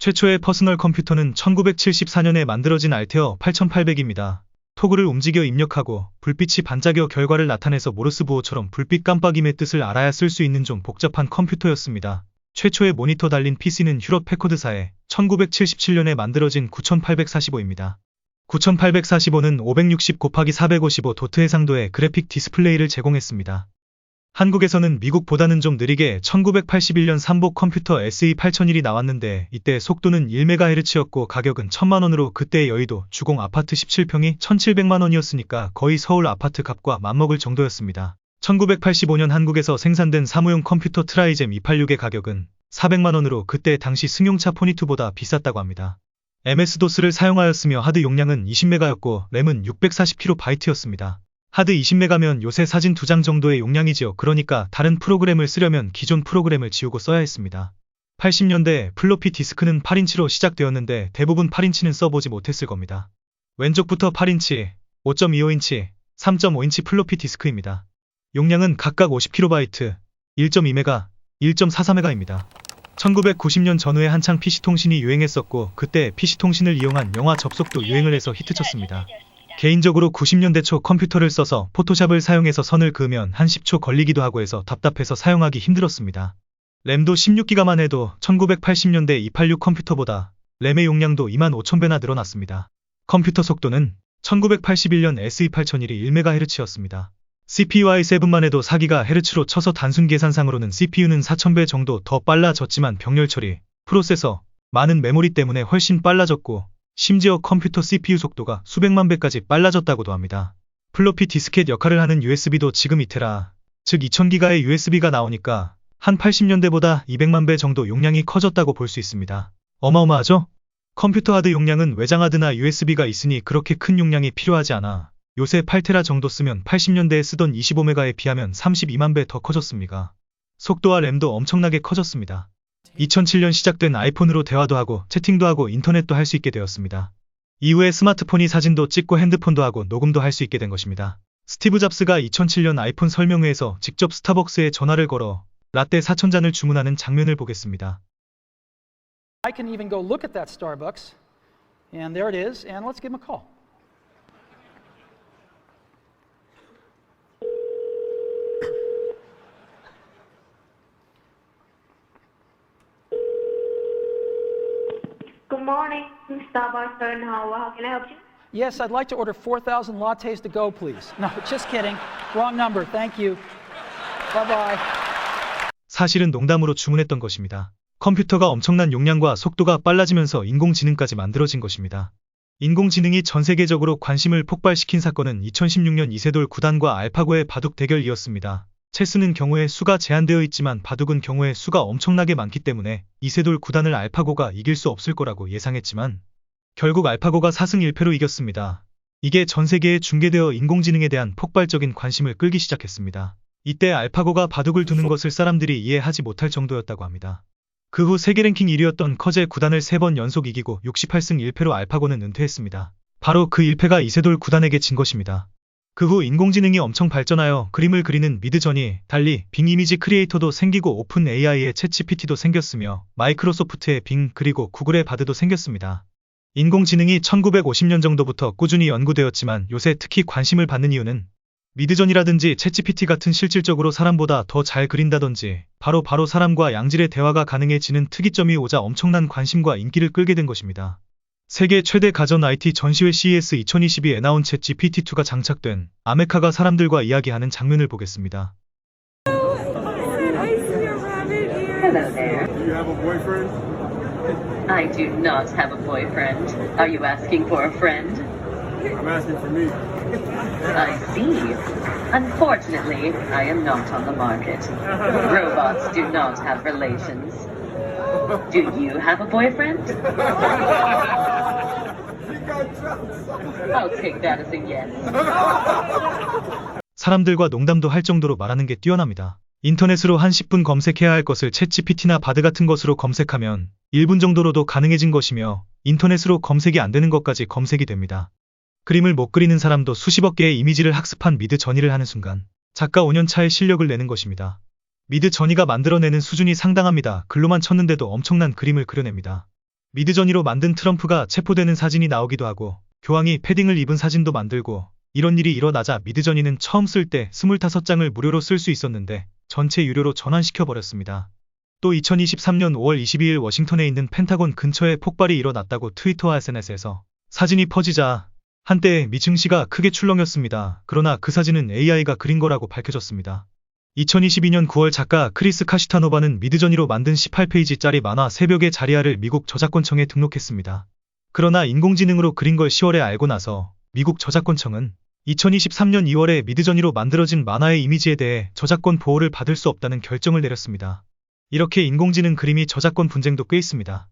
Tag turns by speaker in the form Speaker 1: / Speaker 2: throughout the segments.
Speaker 1: 최초의 퍼스널 컴퓨터는 1974년에 만들어진 알테어 8800입니다. 토글을 움직여 입력하고 불빛이 반짝여 결과를 나타내서 모르스 부호처럼 불빛 깜빡임의 뜻을 알아야 쓸 수 있는 좀 복잡한 컴퓨터였습니다. 최초의 모니터 달린 PC는 휴럿 패커드사에 1977년에 만들어진 9845입니다. 9845는 560 곱하기 455 도트 해상도의 그래픽 디스플레이를 제공했습니다. 한국에서는 미국보다는 좀 느리게 1981년 삼복 컴퓨터 SE8001이 나왔는데 이때 속도는 1MHz였고 가격은 1000만원으로 그때의 여의도 주공 아파트 17평이 1700만원이었으니까 거의 서울 아파트 값과 맞먹을 정도였습니다. 1985년 한국에서 생산된 사무용 컴퓨터 트라이젬 286의 가격은 400만원으로 그때 당시 승용차 포니투보다 비쌌다고 합니다. MS-DOS를 사용하였으며 하드 용량은 20메가였고 램은 640KB였습니다. 하드 20메가면 요새 사진 2장 정도의 용량이지요. 그러니까 다른 프로그램을 쓰려면 기존 프로그램을 지우고 써야 했습니다. 80년대 플로피 디스크는 8인치로 시작되었는데 대부분 8인치는 써보지 못했을 겁니다. 왼쪽부터 8인치, 5.25인치, 3.5인치 플로피 디스크입니다. 용량은 각각 50KB, 1.2메가, 1.44메가입니다. 1990년 전후에 한창 PC통신이 유행했었고 그때 PC통신을 이용한 영화 접속도 유행을 해서 히트쳤습니다. 개인적으로 90년대 초 컴퓨터를 써서 포토샵을 사용해서 선을 그으면 한 10초 걸리기도 하고 해서 답답해서 사용하기 힘들었습니다. 램도 16기가만 해도 1980년대 286 컴퓨터보다 램의 용량도 25,000배나 늘어났습니다. 컴퓨터 속도는 1981년 SE8001이 1MHz였습니다. CPU i7만 해도 4GHz로 쳐서 단순 계산상으로는 CPU는 4000배 정도 더 빨라졌지만 병렬 처리, 프로세서, 많은 메모리 때문에 훨씬 빨라졌고 심지어 컴퓨터 CPU 속도가 수백만 배까지 빨라졌다고도 합니다. 플로피 디스켓 역할을 하는 USB도 지금 2테라, 즉 2000기가의 USB가 나오니까 한 80년대보다 200만 배 정도 용량이 커졌다고 볼 수 있습니다. 어마어마하죠? 컴퓨터 하드 용량은 외장 하드나 USB가 있으니 그렇게 큰 용량이 필요하지 않아 요새 8테라 정도 쓰면 80년대에 쓰던 25메가에 비하면 32만 배 더 커졌습니다. 속도와 램도 엄청나게 커졌습니다. 2007년 시작된 아이폰으로 대화도 하고 채팅도 하고 인터넷도 할 수 있게 되었습니다. 이후에 스마트폰이 사진도 찍고 핸드폰도 하고 녹음도 할 수 있게 된 것입니다. 스티브 잡스가 2007년 아이폰 설명회에서 직접 스타벅스에 전화를 걸어 라떼 4,000잔을 주문하는 장면을 보겠습니다.
Speaker 2: I can even go look at that Starbucks, and there it is, and let's give him a call.
Speaker 3: Good morning, Starbucks and how can I help you?
Speaker 2: Yes, I'd like to order 4,000 lattes to go, please. No, just kidding. Wrong number. Thank you. Bye-bye.
Speaker 1: 사실은 농담으로 주문했던 것입니다. 컴퓨터가 엄청난 용량과 속도가 빨라지면서 인공지능까지 만들어진 것입니다. 인공지능이 전 세계적으로 관심을 폭발시킨 사건은 2016년 이세돌 9단과 알파고의 바둑 대결이었습니다. 체스는 경우의 수가 제한되어 있지만 바둑은 경우의 수가 엄청나게 많기 때문에 이세돌 9단을 알파고가 이길 수 없을 거라고 예상했지만 결국 알파고가 4승 1패로 이겼습니다. 이게 전 세계에 중계되어 인공지능에 대한 폭발적인 관심을 끌기 시작했습니다. 이때 알파고가 바둑을 두는 것을 사람들이 이해하지 못할 정도였다고 합니다. 그 후 세계 랭킹 1위였던 커제 9단을 3번 연속 이기고 68승 1패로 알파고는 은퇴했습니다. 바로 그 1패가 이세돌 9단에게 진 것입니다. 그 후 인공지능이 엄청 발전하여 그림을 그리는 미드저니, 달리, 빙 이미지 크리에이터도 생기고 오픈 AI의 챗GPT도 생겼으며 마이크로소프트의 빙 그리고 구글의 바드도 생겼습니다. 인공지능이 1950년 정도부터 꾸준히 연구되었지만 요새 특히 관심을 받는 이유는 미드저니라든지 챗GPT 같은 실질적으로 사람보다 더 잘 그린다든지 바로 사람과 양질의 대화가 가능해지는 특이점이 오자 엄청난 관심과 인기를 끌게 된 것입니다. 세계 최대 가전 IT 전시회 CES 2022에 나온 챗 GPT-2가 장착된 아메카가 사람들과 이야기하는 장면을 보겠습니다.
Speaker 4: Hello there.
Speaker 5: Do you have a boyfriend?
Speaker 4: I do not have a boyfriend. Are you asking for a friend?
Speaker 5: I'm asking for me.
Speaker 4: I see. Unfortunately, I am not on the market. Robots do not have relations. Do you have a boyfriend? I'll take that as a yes.
Speaker 1: 사람들과 농담도 할 정도로 말하는 게 뛰어납니다. 인터넷으로 한 10분 검색해야 할 것을 챗GPT나 바드 같은 것으로 검색하면 1분 정도로도 가능해진 것이며 인터넷으로 검색이 안 되는 것까지 검색이 됩니다. 그림을 못 그리는 사람도 수십억 개의 이미지를 학습한 미드저니를 하는 순간 작가 5년차의 실력을 내는 것입니다. 미드저니가 만들어내는 수준이 상당합니다. 글로만 쳤는데도 엄청난 그림을 그려냅니다. 미드저니로 만든 트럼프가 체포되는 사진이 나오기도 하고 교황이 패딩을 입은 사진도 만들고 이런 일이 일어나자 미드저니는 처음 쓸 때 25장을 무료로 쓸 수 있었는데 전체 유료로 전환시켜버렸습니다. 또 2023년 5월 22일 워싱턴에 있는 펜타곤 근처에 폭발이 일어났다고 트위터와 SNS에서 사진이 퍼지자 한때 미 증시가 크게 출렁였습니다. 그러나 그 사진은 AI가 그린 거라고 밝혀졌습니다. 2022년 9월 작가 크리스 카시타노바는 미드저니로 만든 18페이지짜리 만화 새벽의 자리아를 미국 저작권청에 등록했습니다. 그러나 인공지능으로 그린 걸 10월에 알고 나서 미국 저작권청은 2023년 2월에 미드저니로 만들어진 만화의 이미지에 대해 저작권 보호를 받을 수 없다는 결정을 내렸습니다. 이렇게 인공지능 그림이 저작권 분쟁도 꽤 있습니다.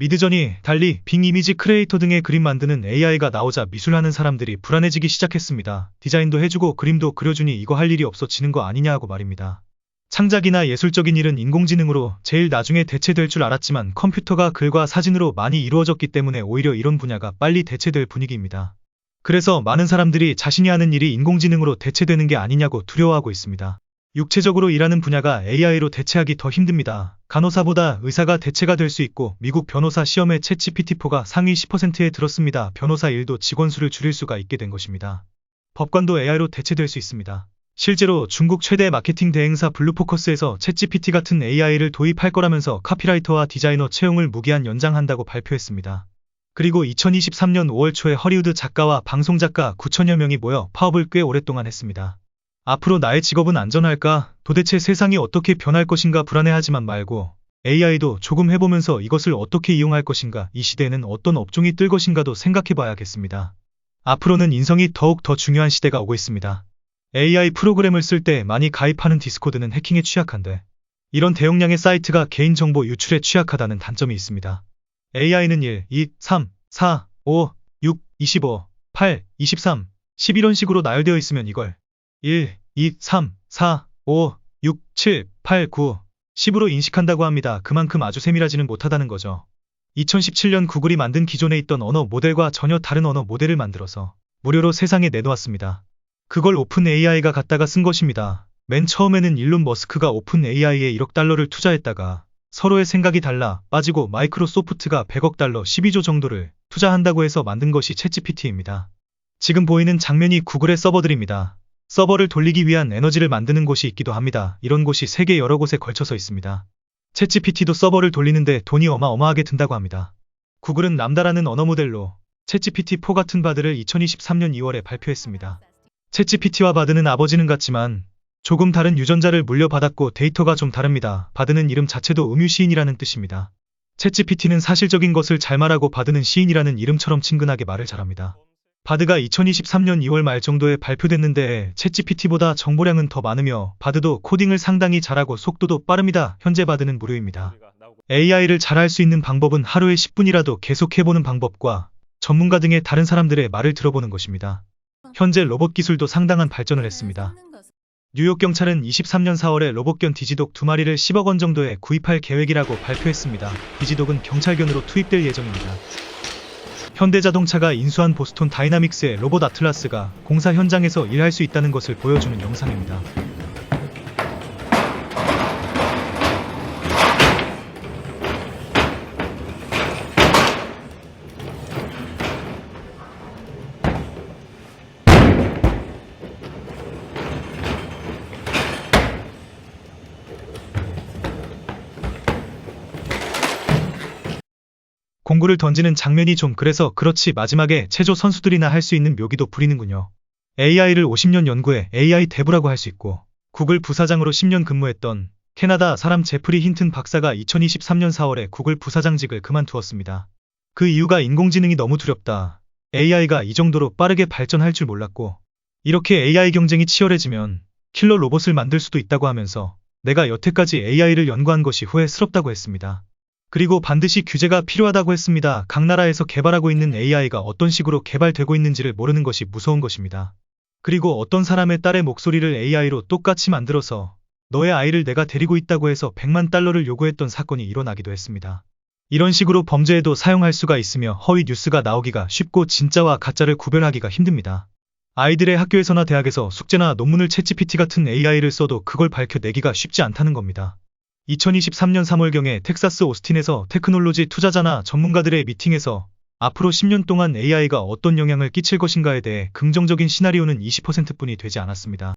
Speaker 1: 미드저니, 달리, 빙 이미지 크리에이터 등의 그림 만드는 AI가 나오자 미술하는 사람들이 불안해지기 시작했습니다. 디자인도 해주고 그림도 그려주니 이거 할 일이 없어지는 거 아니냐 하고 말입니다. 창작이나 예술적인 일은 인공지능으로 제일 나중에 대체될 줄 알았지만 컴퓨터가 글과 사진으로 많이 이루어졌기 때문에 오히려 이런 분야가 빨리 대체될 분위기입니다. 그래서 많은 사람들이 자신이 하는 일이 인공지능으로 대체되는 게 아니냐고 두려워하고 있습니다. 육체적으로 일하는 분야가 AI로 대체하기 더 힘듭니다. 간호사보다 의사가 대체가 될 수 있고 미국 변호사 시험에 챗GPT-4가 상위 10%에 들었습니다. 변호사 일도 직원 수를 줄일 수가 있게 된 것입니다. 법관도 AI로 대체될 수 있습니다. 실제로 중국 최대 마케팅 대행사 블루포커스에서 챗GPT 같은 AI를 도입할 거라면서 카피라이터와 디자이너 채용을 무기한 연장한다고 발표했습니다. 그리고 2023년 5월 초에 허리우드 작가와 방송작가 9천여 명이 모여 파업을 꽤 오랫동안 했습니다. 앞으로 나의 직업은 안전할까? 도대체 세상이 어떻게 변할 것인가 불안해하지만 말고 AI도 조금 해보면서 이것을 어떻게 이용할 것인가, 이 시대에는 어떤 업종이 뜰 것인가도 생각해봐야겠습니다. 앞으로는 인성이 더욱 더 중요한 시대가 오고 있습니다. AI 프로그램을 쓸 때 많이 가입하는 디스코드는 해킹에 취약한데 이런 대용량의 사이트가 개인정보 유출에 취약하다는 단점이 있습니다. AI는 1, 2, 3, 4, 5, 6, 25, 8, 23, 10 이런 식으로 나열되어 있으면 이걸 1, 2, 3, 4, 5, 6, 7, 8, 9, 10으로 인식한다고 합니다. 그만큼 아주 세밀하지는 못하다는 거죠. 2017년 구글이 만든 기존에 있던 언어 모델과 전혀 다른 언어 모델을 만들어서 무료로 세상에 내놓았습니다. 그걸 오픈 AI가 갖다가 쓴 것입니다. 맨 처음에는 일론 머스크가 오픈 AI에 1억 달러를 투자했다가 서로의 생각이 달라 빠지고 마이크로소프트가 100억 달러 12조 정도를 투자한다고 해서 만든 것이 챗GPT입니다. 지금 보이는 장면이 구글의 서버들입니다. 서버를 돌리기 위한 에너지를 만드는 곳이 있기도 합니다. 이런 곳이 세계 여러 곳에 걸쳐서 있습니다. 챗GPT도 서버를 돌리는데 돈이 어마어마하게 든다고 합니다. 구글은 람다라는 언어 모델로 챗GPT-4 같은 바드를 2023년 2월에 발표했습니다. 챗GPT와 바드는 아버지는 같지만 조금 다른 유전자를 물려받았고 데이터가 좀 다릅니다. 바드는 이름 자체도 음유시인이라는 뜻입니다. 챗GPT는 사실적인 것을 잘 말하고 바드는 시인이라는 이름처럼 친근하게 말을 잘합니다. 바드가 2023년 2월 말 정도에 발표됐는데 챗GPT보다 정보량은 더 많으며 바드도 코딩을 상당히 잘하고 속도도 빠릅니다. 현재 바드는 무료입니다. AI를 잘할 수 있는 방법은 하루에 10분이라도 계속 해보는 방법과 전문가 등의 다른 사람들의 말을 들어보는 것입니다. 현재 로봇 기술도 상당한 발전을 했습니다. 뉴욕 경찰은 23년 4월에 로봇견 디지독 2마리를 10억 원 정도에 구입할 계획이라고 발표했습니다. 디지독은 경찰견으로 투입될 예정입니다. 현대자동차가 인수한 보스톤 다이나믹스의 로봇 아틀라스가 공사 현장에서 일할 수 있다는 것을 보여주는 영상입니다. 공구를 던지는 장면이 좀 그래서 그렇지 마지막에 체조 선수들이나 할 수 있는 묘기도 부리는군요. AI를 50년 연구해 AI 대부라고 할 수 있고 구글 부사장으로 10년 근무했던 캐나다 사람 제프리 힌튼 박사가 2023년 4월에 구글 부사장직을 그만두었습니다. 그 이유가 인공지능이 너무 두렵다. AI가 이 정도로 빠르게 발전할 줄 몰랐고 이렇게 AI 경쟁이 치열해지면 킬러 로봇을 만들 수도 있다고 하면서 내가 여태까지 AI를 연구한 것이 후회스럽다고 했습니다. 그리고 반드시 규제가 필요하다고 했습니다. 각 나라에서 개발하고 있는 AI가 어떤 식으로 개발되고 있는지를 모르는 것이 무서운 것입니다. 그리고 어떤 사람의 딸의 목소리를 AI로 똑같이 만들어서 너의 아이를 내가 데리고 있다고 해서 100만 달러를 요구했던 사건이 일어나기도 했습니다. 이런 식으로 범죄에도 사용할 수가 있으며 허위 뉴스가 나오기가 쉽고 진짜와 가짜를 구별하기가 힘듭니다. 아이들의 학교에서나 대학에서 숙제나 논문을 챗GPT 같은 AI를 써도 그걸 밝혀내기가 쉽지 않다는 겁니다. 2023년 3월경에 텍사스 오스틴에서 테크놀로지 투자자나 전문가들의 미팅에서 앞으로 10년 동안 AI가 어떤 영향을 끼칠 것인가에 대해 긍정적인 시나리오는 20%뿐이 되지 않았습니다.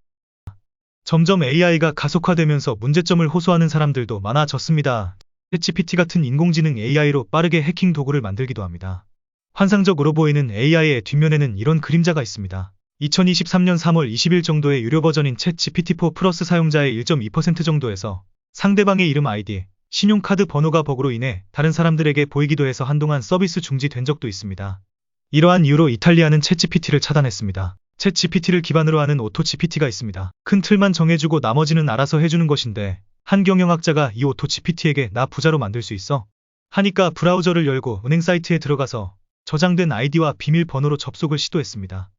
Speaker 1: 점점 AI가 가속화되면서 문제점을 호소하는 사람들도 많아졌습니다. 챗GPT 같은 인공지능 AI로 빠르게 해킹 도구를 만들기도 합니다. 환상적으로 보이는 AI의 뒷면에는 이런 그림자가 있습니다. 2023년 3월 20일 정도의 유료 버전인 챗GPT4 플러스 사용자의 1.2% 정도에서 상대방의 이름 아이디, 신용카드 번호가 버그로 인해 다른 사람들에게 보이기도 해서 한동안 서비스 중지된 적도 있습니다. 이러한 이유로 이탈리아는 챗GPT를 차단했습니다. 챗GPT를 기반으로 하는 오토GPT가 있습니다. 큰 틀만 정해주고 나머지는 알아서 해주는 것인데 한 경영학자가 이 오토GPT에게 나 부자로 만들 수 있어? 하니까 브라우저를 열고 은행 사이트에 들어가서 저장된 아이디와 비밀번호로 접속을 시도했습니다.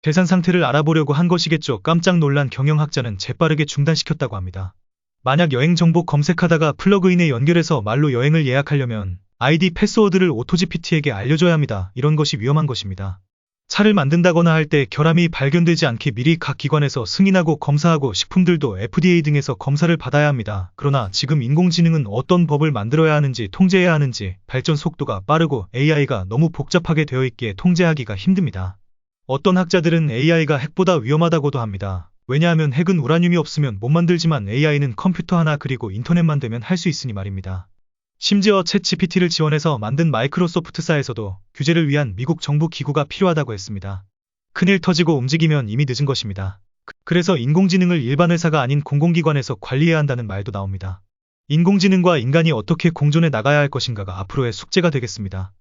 Speaker 1: 재산 상태를 알아보려고 한 것이겠죠. 깜짝 놀란 경영학자는 재빠르게 중단시켰다고 합니다. 만약 여행 정보 검색하다가 플러그인에 연결해서 말로 여행을 예약하려면 아이디 패스워드를 오토GPT에게 알려줘야 합니다. 이런 것이 위험한 것입니다. 차를 만든다거나 할 때 결함이 발견되지 않게 미리 각 기관에서 승인하고 검사하고 식품들도 FDA 등에서 검사를 받아야 합니다. 그러나 지금 인공지능은 어떤 법을 만들어야 하는지 통제해야 하는지 발전 속도가 빠르고 AI가 너무 복잡하게 되어 있기에 통제하기가 힘듭니다. 어떤 학자들은 AI가 핵보다 위험하다고도 합니다. 왜냐하면 핵은 우라늄이 없으면 못 만들지만 AI는 컴퓨터 하나 그리고 인터넷만 되면 할 수 있으니 말입니다. 심지어 챗GPT를 지원해서 만든 마이크로소프트사에서도 규제를 위한 미국 정부 기구가 필요하다고 했습니다. 큰일 터지고 움직이면 이미 늦은 것입니다. 그래서 인공지능을 일반 회사가 아닌 공공기관에서 관리해야 한다는 말도 나옵니다. 인공지능과 인간이 어떻게 공존해 나가야 할 것인가가 앞으로의 숙제가 되겠습니다.